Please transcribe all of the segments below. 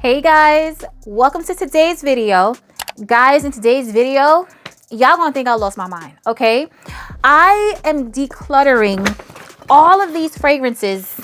Hey guys, welcome to today's video. Guys, in today's video, y'all gonna think I lost my mind, okay? I am decluttering all of these fragrances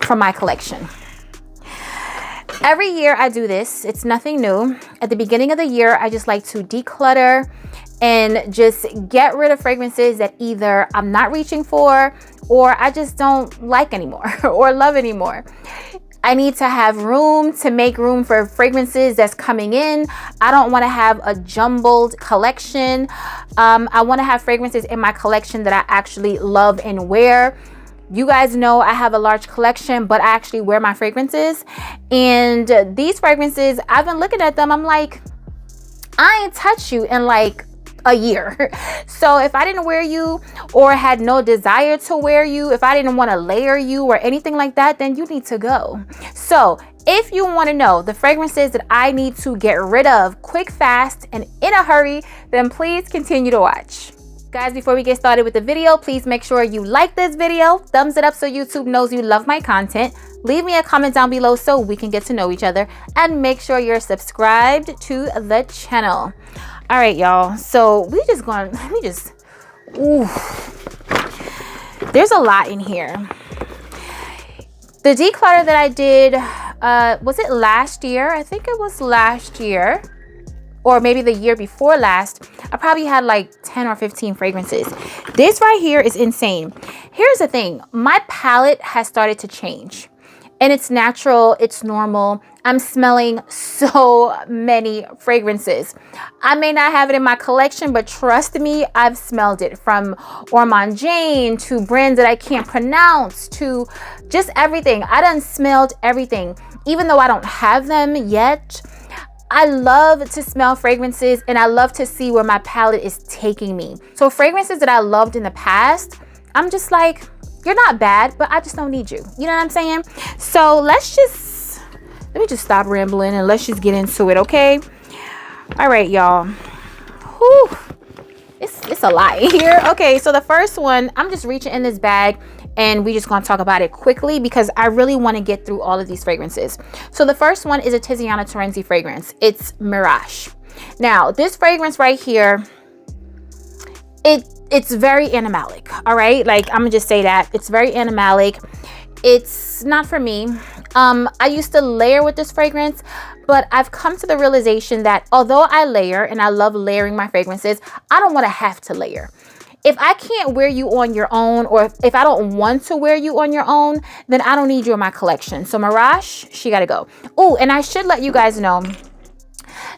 from my collection. Every year I do this. It's nothing new. At the beginning of the year, I just like to declutter and just get rid of fragrances that either I'm not reaching for or I just don't like anymore or love anymore. I need to have room to make room for fragrances that's coming in. I don't want to have a jumbled collection. I want to have fragrances in my collection that I actually love and wear. You guys know I have a large collection, but I actually wear my fragrances. And these fragrances, I've been looking at them. I'm like, I ain't touched you in like a year. So if I didn't wear you or had no desire to wear you, if I didn't want to layer you or anything like that, then you need to go. So if you want to know the fragrances that I need to get rid of quick, fast, and in a hurry, then please continue to watch. Guys, before we get started with the video, please make sure you like this video, thumbs it up so YouTube knows you love my content. Leave me a comment down below so we can get to know each other, and make sure you're subscribed to the channel. All right, y'all. So there's a lot in here. The declutter that I did, was it last year? I think it was last year, or maybe the year before last. I probably had like 10 or 15 fragrances. This right here is insane. Here's the thing. My palette has started to change. And it's natural, it's normal. I'm smelling so many fragrances. I may not have it in my collection, but trust me, I've smelled it. From Ormond Jane to brands that I can't pronounce to just everything. I done smelled everything. Even though I don't have them yet, I love to smell fragrances and I love to see where my palette is taking me. So fragrances that I loved in the past, I'm just like, you're not bad, but I just don't need you. You know what I'm saying? So let me just stop rambling and let's just get into it, okay? All right, y'all. Whew. It's a lot in here. Okay, so the first one, I'm just reaching in this bag and we just gonna talk about it quickly because I really want to get through all of these fragrances. So the first one is a Tiziana Terenzi fragrance. It's Mirage. Now, this fragrance right here, it's very animalic, all right? Like, I'm gonna just say that. It's very animalic. It's not for me. I used to layer with this fragrance, but I've come to the realization that although I layer and I love layering my fragrances, I don't want to have to layer. If I can't wear you on your own, or if I don't want to wear you on your own, then I don't need you in my collection. So Mirage, she gotta go. Oh, and I should let you guys know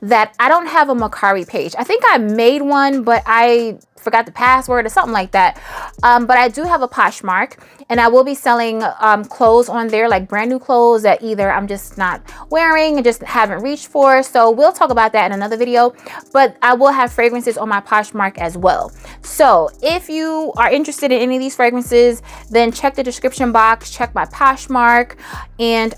that I don't have a Mercari page. I think I made one, but I forgot the password or something like that. But I do have a Poshmark, and I will be selling clothes on there, like brand new clothes that either I'm just not wearing and just haven't reached for. So we'll talk about that in another video, but I will have fragrances on my Poshmark as well. So if you are interested in any of these fragrances, then check the description box, check my Poshmark, and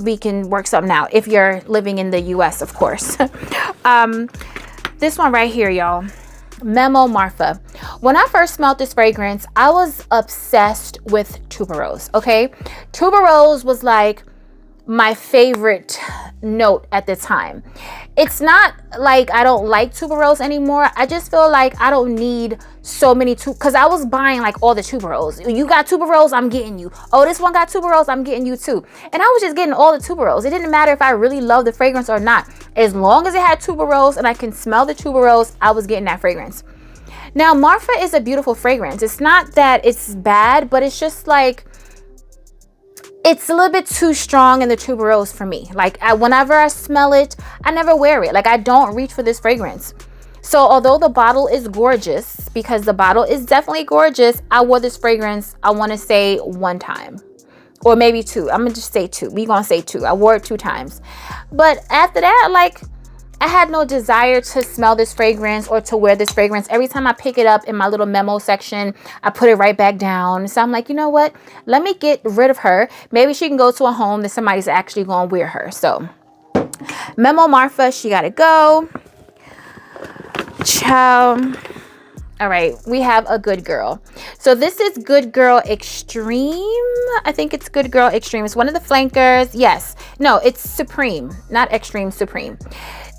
we can work something out if you're living in the US, of course. This one right here, y'all. Memo Marfa. When I first smelled this fragrance, I was obsessed with tuberose, okay? Tuberose was like my favorite note at the time. It's not like I don't like tuberose anymore. I just feel like I don't need so many because I was buying like all the tuberose. You got tuberose, I'm getting you. Oh, this one got tuberose, I'm getting you too. And I was just getting all the tuberose. It didn't matter if I really loved the fragrance or not. As long as it had tuberose and I can smell the tuberose, I was getting that fragrance. Now, Marfa is a beautiful fragrance. It's not that it's bad, but it's just like, it's a little bit too strong in the tuberose for me. Like, whenever I smell it, I never wear it. Like, I don't reach for this fragrance. So although the bottle is gorgeous, because the bottle is definitely gorgeous, I wore this fragrance, I want to say one time. Or maybe two. I'm going to just say two. We're going to say two. I wore it 2 times. But after that, like, I had no desire to smell this fragrance or to wear this fragrance. Every time I pick it up in my little memo section, I put it right back down. So I'm like, you know what? Let me get rid of her. Maybe she can go to a home that somebody's actually going to wear her. So Memo Marfa, she got to go. Ciao. All right, we have a Good Girl. So this is Good Girl Extreme. I think it's Good Girl Extreme. It's one of the flankers. Yes, No, it's Supreme, not Extreme, Supreme.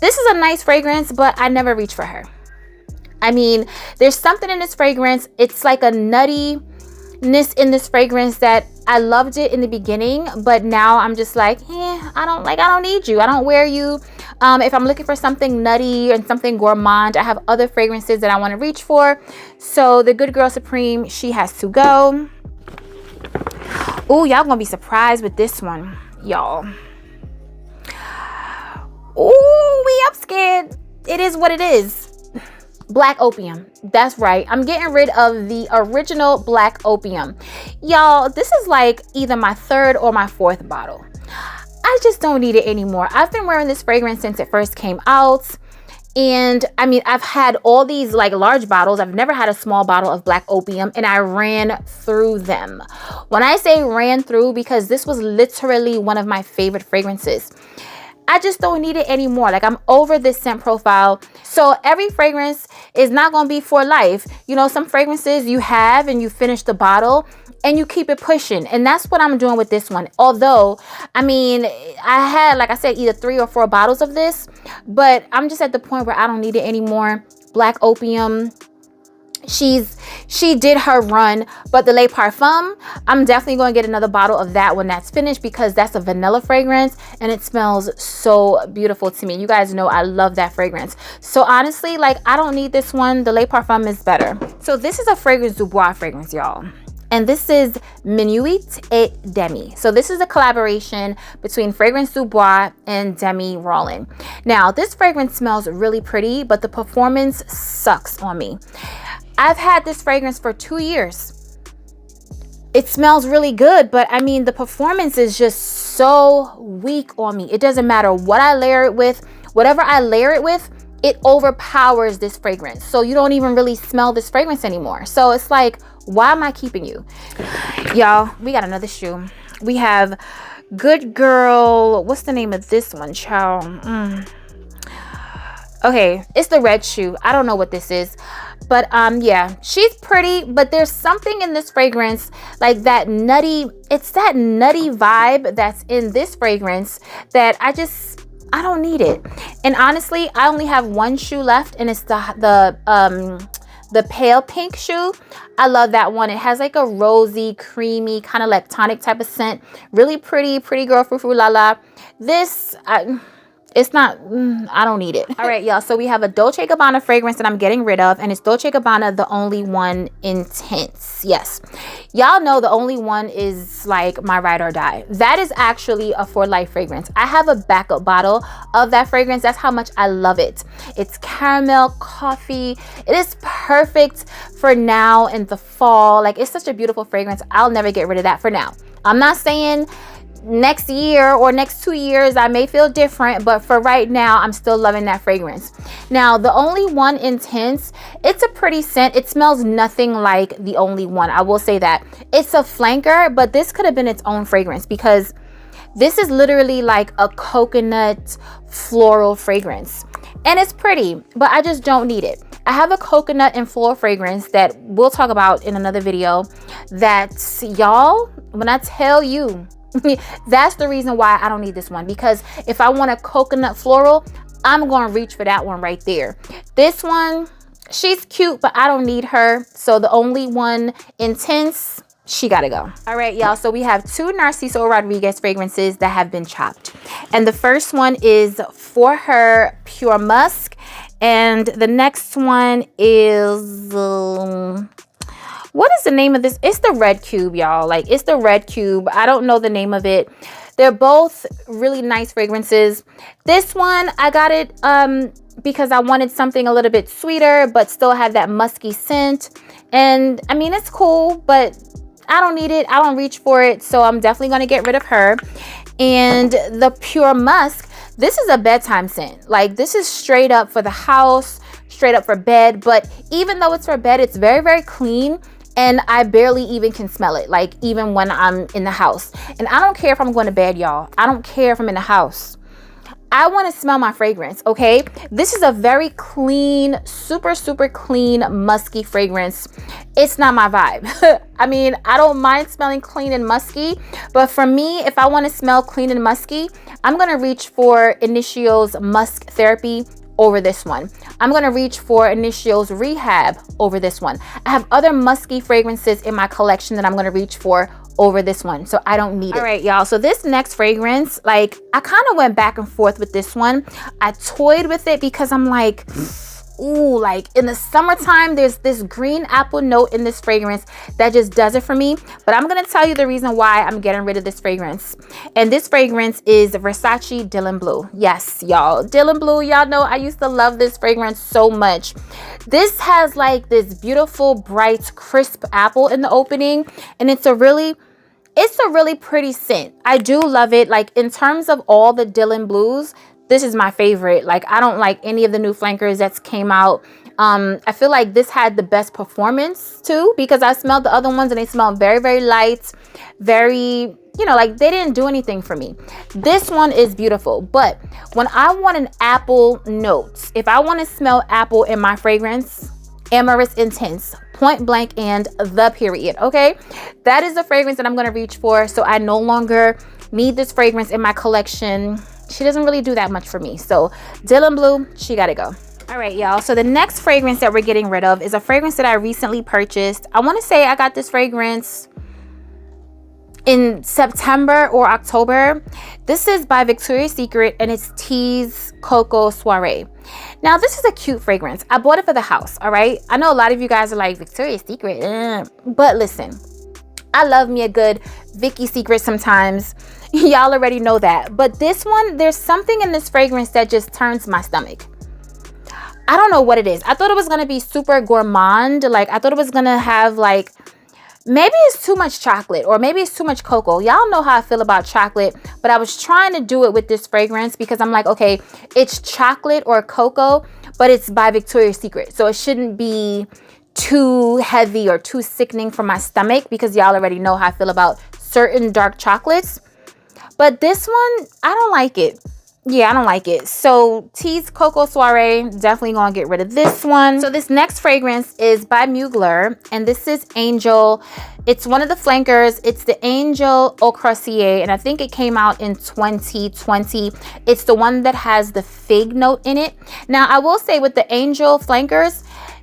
This is a nice fragrance, but I never reach for her. I mean, there's something in this fragrance. It's like a nuttiness in this fragrance that I loved it in the beginning, but now I'm just like, I don't need you. I don't wear you. If I'm looking for something nutty and something gourmand, I have other fragrances that I want to reach for. So the Good Girl Supreme, she has to go. Oh, y'all gonna be surprised with this one, y'all. Oh, we up scared. It is what it is. Black Opium. That's right. I'm getting rid of the original Black Opium. Y'all, this is like either my third or my fourth bottle. I just don't need it anymore. I've been wearing this fragrance since it first came out. And I mean, I've had all these like large bottles. I've never had a small bottle of Black Opium, and I ran through them. When I say ran through, because this was literally one of my favorite fragrances. I just don't need it anymore. Like, I'm over this scent profile. So every fragrance is not going to be for life. You know, some fragrances you have and you finish the bottle and you keep it pushing. And that's what I'm doing with this one. Although, I mean, I had, like I said, either 3 or 4 bottles of this, but I'm just at the point where I don't need it anymore. Black Opium, she did her run, but the Le Parfum, I'm definitely going to get another bottle of that when that's finished, because that's a vanilla fragrance and it smells so beautiful to me. You guys know I love that fragrance. So honestly, like, I don't need this one. The Le Parfum is better. So this is a Fragrance du Bois fragrance, y'all. And this is Minuit et Demi. So this is a collaboration between Fragrance du Bois and Demi Roland. Now, this fragrance smells really pretty, but the performance sucks on me. I've had this fragrance for 2 years. It smells really good, but I mean, the performance is just so weak on me. It doesn't matter what I layer it with. Whatever I layer it with, it overpowers this fragrance. So you don't even really smell this fragrance anymore. So it's like, why am I keeping you? Y'all, we got another shoe. We have Good Girl. What's the name of this one, child? Okay, it's the red shoe. I don't know what this is. But yeah, she's pretty, but there's something in this fragrance, like that nutty, it's that nutty vibe that's in this fragrance that I don't need it. And honestly, I only have one shoe left, and it's the pale pink shoe. I love that one. It has like a rosy, creamy, kind of like tonic type of scent. Really pretty girl, frou frou la la. This, it's not, I don't need it. All right, y'all. So we have a Dolce & Gabbana fragrance that I'm getting rid of, and it's Dolce & Gabbana The Only One Intense. Yes. Y'all know The Only One is like my ride or die. That is actually a for life fragrance. I have a backup bottle of that fragrance. That's how much I love it. It's caramel coffee. It is perfect for now in the fall. Like, it's such a beautiful fragrance. I'll never get rid of that for now. I'm not saying next year or next 2 years I may feel different, but for right now I'm still loving that fragrance. Now, The Only One Intense, it's a pretty scent. It smells nothing like The Only One, I will say that. It's a flanker, but this could have been its own fragrance, because this is literally like a coconut floral fragrance, and it's pretty, but I just don't need it. I have a coconut and floral fragrance that we'll talk about in another video, that, y'all, when I tell you, that's the reason why I don't need this one, because if I want a coconut floral, I'm going to reach for that one right there. This one, she's cute, but I don't need her. So The Only One Intense, she gotta go. All right, y'all. So we have 2 Narciso Rodriguez fragrances that have been chopped. And the first one is For Her Pure Musk. And the next one is... what is the name of this? It's the Red Cube, y'all. Like, it's the Red Cube. I don't know the name of it. They're both really nice fragrances. This one, I got it because I wanted something a little bit sweeter, but still have that musky scent. And I mean, it's cool, but I don't need it. I don't reach for it. So I'm definitely going to get rid of her. And the Pure Musk, this is a bedtime scent. Like, this is straight up for the house, straight up for bed. But even though it's for bed, it's very, very clean. And I barely even can smell it, like, even when I'm in the house. And I don't care if I'm going to bed, y'all. I don't care if I'm in the house. I want to smell my fragrance, okay? This is a very clean, super, super clean, musky fragrance. It's not my vibe. I mean, I don't mind smelling clean and musky, but for me, if I want to smell clean and musky, I'm going to reach for Initio's Musk Therapy over this one. I'm going to reach for Initio's Rehab over this one. I have other musky fragrances in my collection that I'm going to reach for over this one, so I don't need it. All right, y'all, so this next fragrance, like, I kind of went back and forth with this one. I toyed with it because I'm like, ooh, like in the summertime, there's this green apple note in this fragrance that just does it for me. But I'm gonna tell you the reason why I'm getting rid of this fragrance. And this fragrance is Versace Dylan Blue. Yes, y'all, Dylan Blue, y'all know I used to love this fragrance so much. This has like this beautiful, bright, crisp apple in the opening, and it's a really pretty scent. I do love it. Like, in terms of all the Dylan Blues, this is my favorite. Like, I don't like any of the new flankers that's came out. I feel like this had the best performance too, because I smelled the other ones and they smelled very, very light, very, you know, like they didn't do anything for me. This one is beautiful, but when I want an apple note, if I want to smell apple in my fragrance, Amorous Intense, point blank and the period, okay? That is the fragrance that I'm going to reach for, so I no longer need this fragrance in my collection. She doesn't really do that much for me, so Dylan Blue, she gotta go. All right, y'all, so the next fragrance that we're getting rid of is a fragrance that I recently purchased. I want to say I got this fragrance in September or October. This is by Victoria's Secret, and it's Tease Coco Soiree. Now, this is a cute fragrance. I bought it for the house, all right? I know a lot of you guys are like, Victoria's Secret, but listen, I love me a good Vicky Secret sometimes. Y'all already know that. But this one, there's something in this fragrance that just turns my stomach. I don't know what it is. I thought it was going to be super gourmand. Like, I thought it was going to have like, maybe it's too much chocolate or maybe it's too much cocoa. Y'all know how I feel about chocolate, but I was trying to do it with this fragrance because I'm like, okay, it's chocolate or cocoa, but it's by Victoria's Secret. So it shouldn't be too heavy or too sickening for my stomach, because y'all already know how I feel about certain dark chocolates. But this one, I don't like it. Yeah, I don't like it. So Tease Coco Soiree, definitely gonna get rid of this one. So this next fragrance is by Mugler, and this is Angel. It's one of the flankers. It's the Angel Au Croisier, and I think it came out in 2020. It's the one that has the fig note in it. Now, I will say with the Angel flankers,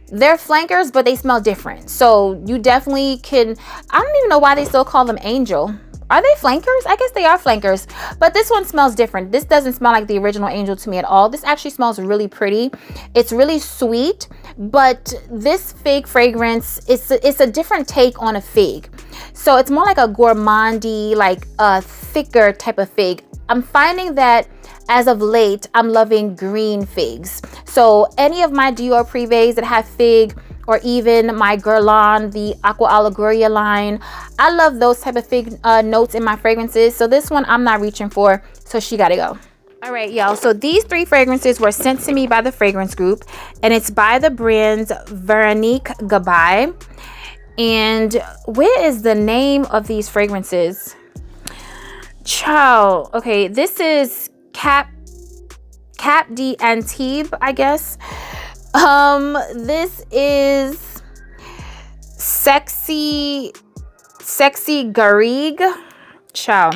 they're flankers, but they smell different. So you definitely can, I don't even know why they still call them Angel. Are they flankers? I guess they are flankers, but this one smells different. This doesn't smell like the original Angel to me at all. This actually smells really pretty. It's really sweet, but this fig fragrance, it's a different take on a fig. So it's more like a gourmandy, like a thicker type of fig. I'm finding that as of late, I'm loving green figs. So any of my Dior Privés that have fig, or even my Guerlain, the Aqua Allegoria line, I love those type of fig notes in my fragrances. So this one I'm not reaching for, so she gotta go. All right, y'all, so these three fragrances were sent to me by the fragrance group, and it's by the brands Veronique Gabai. And where is the name of these fragrances? Ciao. Okay, this is Cap d'Antibes, I guess. This is Sexy Garrigue. Ciao.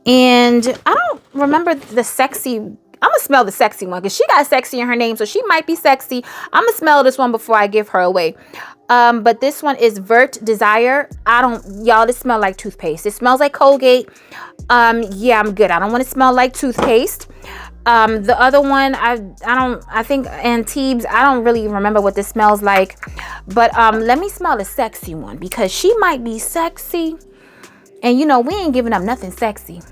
And I don't remember the sexy. I'm gonna smell the sexy one because she got sexy in her name, so she might be sexy. I'm gonna smell this one before I give her away. But this one is Vert Desire. Y'all, this smells like toothpaste. It smells like Colgate. Yeah, I'm good. I don't want to smell like toothpaste. The other one, I think Antibes, I don't really remember what this smells like. But let me smell the sexy one, because she might be sexy. And you know, we ain't giving up nothing sexy.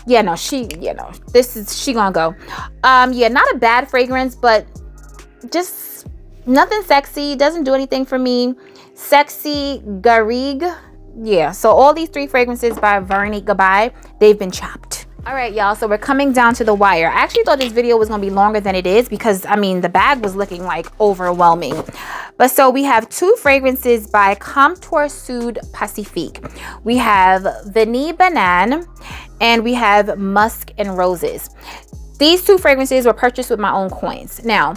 Yeah, no, she gonna go. Yeah, not a bad fragrance, but just nothing sexy. Doesn't do anything for me. Sexy Garrigue. Yeah, so all these three fragrances by Veronique Gabai, they've been chopped. All right, y'all, so we're coming down to the wire. I actually thought this video was going to be longer than it is because, I mean, the bag was looking like overwhelming. But so we have two fragrances by Comptoir Sud Pacifique. We have Vanille Banane and we have Musk and Roses. These two fragrances were purchased with my own coins. Now,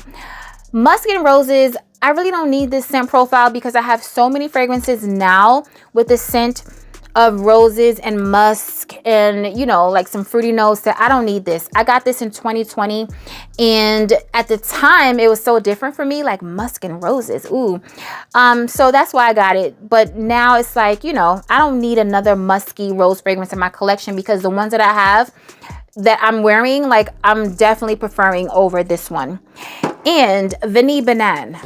Musk and Roses, I really don't need this scent profile because I have so many fragrances now with the scent of roses and musk and, you know, like some fruity notes that I don't need this. I got this in 2020, and at the time it was so different for me, like musk and roses. Ooh. So that's why I got it. But now it's like, you know, I don't need another musky rose fragrance in my collection because the ones that I have that I'm wearing, like, I'm definitely preferring over this one. And Vanille Banane.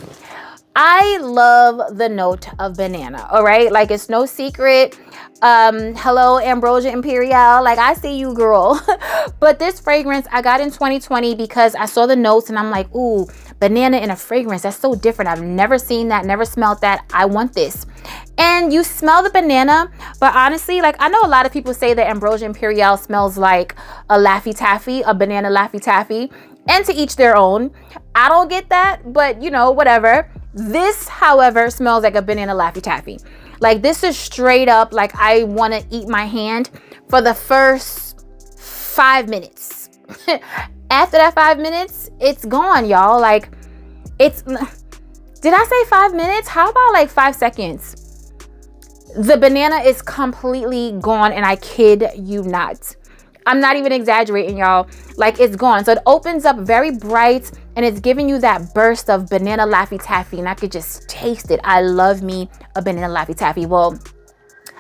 I love the note of banana, all right? Like, it's no secret. Hello, Ambrosia Imperial. Like, I see you, girl. But this fragrance I got in 2020 because I saw the notes and I'm like, ooh, banana in a fragrance. That's so different. I've never seen that, never smelled that. I want this. And you smell the banana, but honestly, like, I know a lot of people say that Ambrosia Imperial smells like a Laffy Taffy, a banana Laffy Taffy, and to each their own. I don't get that, but you know, whatever. This, however, smells like a banana Laffy Taffy. Like, this is straight up like I want to eat my hand for the first 5 minutes. After that 5 minutes, it's gone, y'all. Like, it's, did I say 5 minutes? How about like 5 seconds? The banana is completely gone, and I kid you not. I'm not even exaggerating, y'all. Like, it's gone. So it opens up very bright, and it's giving you that burst of banana Laffy Taffy, and I could just taste it. I love me a banana Laffy Taffy. Well,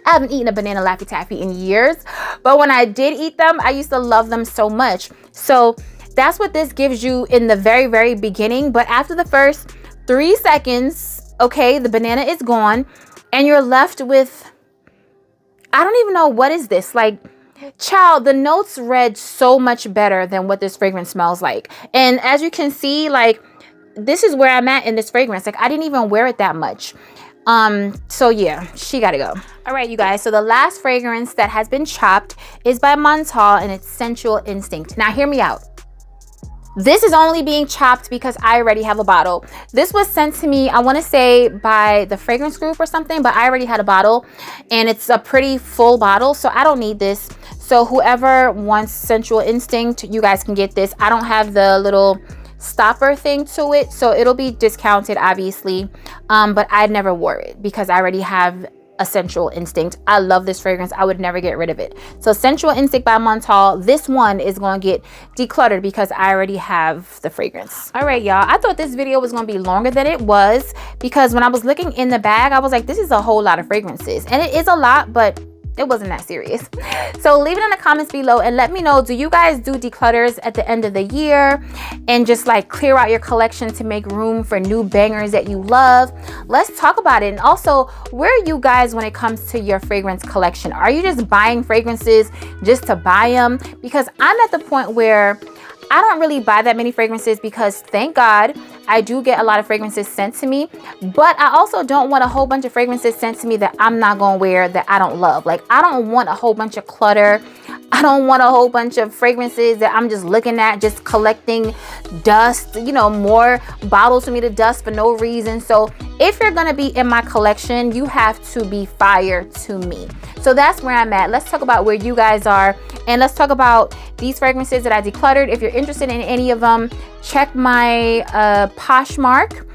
I haven't eaten a banana Laffy Taffy in years, but when I did eat them, I used to love them so much. So that's what this gives you in the very, very beginning. But after the first 3 seconds, okay, the banana is gone, and you're left with, I don't even know, what is this? Like, child, the notes read so much better than what this fragrance smells like. And as you can see, like, this is where I'm at in this fragrance. Like, I didn't even wear it that much. So yeah, she gotta go. All right, you guys. So the last fragrance that has been chopped is by Montal, and it's Sensual Instinct. Now, hear me out. This is only being chopped because I already have a bottle. This was sent to me, I want to say, by the fragrance group or something, but I already had a bottle, and it's a pretty full bottle, so I don't need this. So whoever wants Sensual Instinct, you guys can get this. I don't have the little stopper thing to it, so it'll be discounted, obviously, but I never wore it because I already have a Sensual Instinct. I love this fragrance. I would never get rid of it. So Sensual Instinct by Montal. This one is going to get decluttered because I already have the fragrance. All right, y'all. I thought this video was going to be longer than it was because when I was looking in the bag, I was like, this is a whole lot of fragrances. And it is a lot, but it wasn't that serious. So leave it in the comments below and let me know, do you guys do declutters at the end of the year and just like clear out your collection to make room for new bangers that you love? Let's talk about it. And also, where are you guys when it comes to your fragrance collection? Are you just buying fragrances just to buy them? Because I'm at the point where I don't really buy that many fragrances because, thank God, I do get a lot of fragrances sent to me, but I also don't want a whole bunch of fragrances sent to me that I'm not going to wear, that I don't love. Like, I don't want a whole bunch of clutter. I don't want a whole bunch of fragrances that I'm just looking at, just collecting dust, you know, more bottles for me to dust for no reason. So if you're going to be in my collection, you have to be fire to me. So that's where I'm at. Let's talk about where you guys are, and let's talk about these fragrances that I decluttered. If you're interested in any of them, check my Poshmark,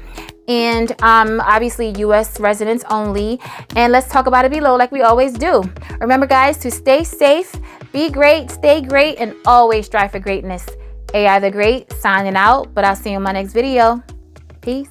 and obviously US residents only. And let's talk about it below like we always do. Remember, guys, to stay safe, be great, stay great, and always strive for greatness. AI the Great signing out, but I'll see you in my next video. Peace.